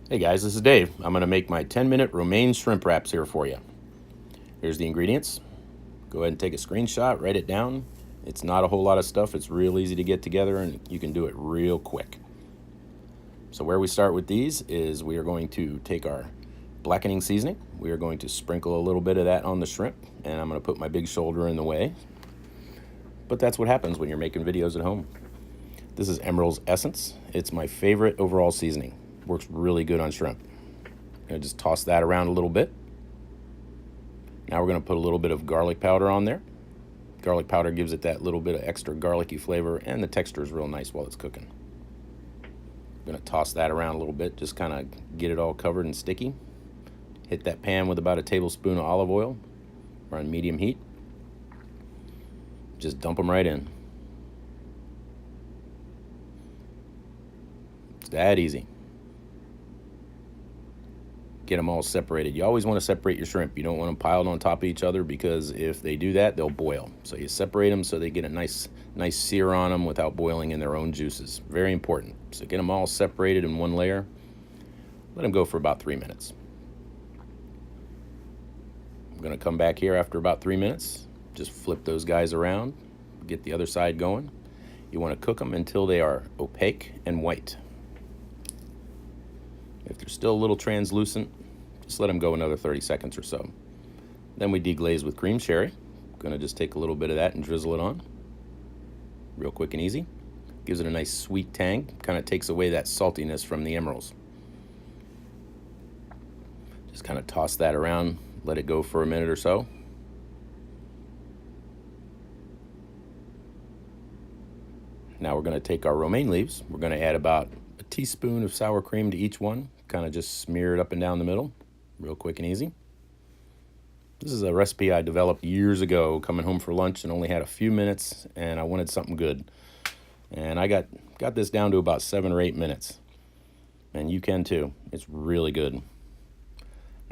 Hey guys, this is Dave. I'm going to make my 10-minute romaine shrimp wraps here for you. Here's the ingredients. Go ahead and take a screenshot, write it down. It's not a whole lot of stuff. It's real easy to get together and you can do it real quick. So where we start with these is we are going to take our blackening seasoning. We are going to sprinkle a little bit of that on the shrimp, and I'm going to put my big shoulder in the way. But that's what happens when you're making videos at home. This is Emerald's Essence. It's my favorite overall seasoning. Works really good on shrimp. I'm gonna just toss that around a little bit. Now we're gonna put a little bit of garlic powder on there. Garlic powder gives it that little bit of extra garlicky flavor, and the texture is real nice while it's cooking. I'm gonna toss that around a little bit, just kind of get it all covered and sticky. Hit that pan with about a tablespoon of olive oil. We're on medium heat. Just dump them right in. It's that easy. Get them all separated. You always want to separate your shrimp. You don't want them piled on top of each other, because if they do that, they'll boil. So you separate them so they get a nice sear on them without boiling in their own juices. Very important. So get them all separated in one layer. Let them go for about 3 minutes. I'm going to come back here after about 3 minutes. Just flip those guys around. Get the other side going. You want to cook them until they are opaque and white. If they're still a little translucent, just let them go another 30 seconds or so. Then we deglaze with cream sherry. I'm gonna just take a little bit of that and drizzle it on. Real quick and easy. Gives it a nice sweet tang. Kind of takes away that saltiness from the emeralds. Just kind of toss that around, let it go for a minute or so. Now we're gonna take our romaine leaves. We're gonna add about a teaspoon of sour cream to each one. Kind of just smear it up and down the middle, real quick and easy. This is a recipe I developed years ago, coming home for lunch and only had a few minutes, and I wanted something good. And I got this down to about 7 or 8 minutes. And you can too. It's really good.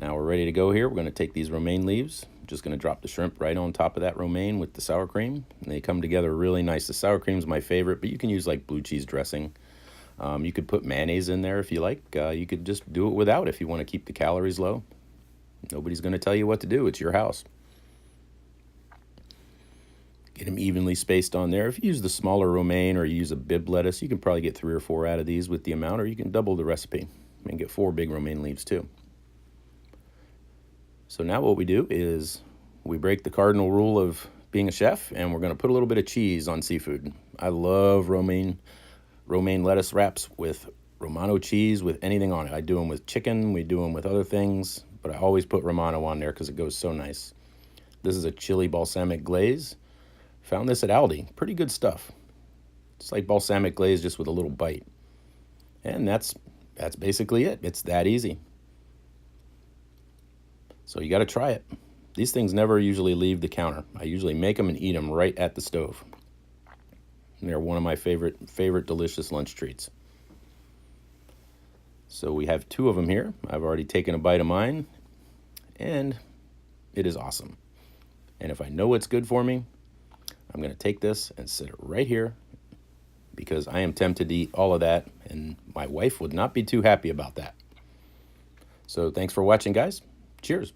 Now we're ready to go here. We're going to take these romaine leaves. I'm just going to drop the shrimp right on top of that romaine with the sour cream. And they come together really nice. The sour cream is my favorite, but you can use like blue cheese dressing. You could put mayonnaise in there if you like. You could just do it without if you want to keep the calories low. Nobody's going to tell you what to do. It's your house. Get them evenly spaced on there. If you use the smaller romaine or you use a bib lettuce, you can probably get 3 or 4 out of these with the amount, or you can double the recipe and get 4 big romaine leaves too. So now what we do is we break the cardinal rule of being a chef, and we're going to put a little bit of cheese on seafood. I love romaine lettuce wraps with Romano cheese, with anything on it. I do them with chicken, we do them with other things, but I always put Romano on there because it goes so nice. This is a chili balsamic glaze. Found this at Aldi. Pretty good stuff. It's like balsamic glaze just with a little bite. And that's basically it. It's that easy. So you got to try it. These things never usually leave the counter. I usually make them and eat them right at the stove. They're one of my favorite delicious lunch treats. So we have 2 of them here. I've already taken a bite of mine, and it is awesome. And if I know what's good for me, I'm going to take this and sit it right here, because I am tempted to eat all of that, and my wife would not be too happy about that. So thanks for watching, guys. Cheers.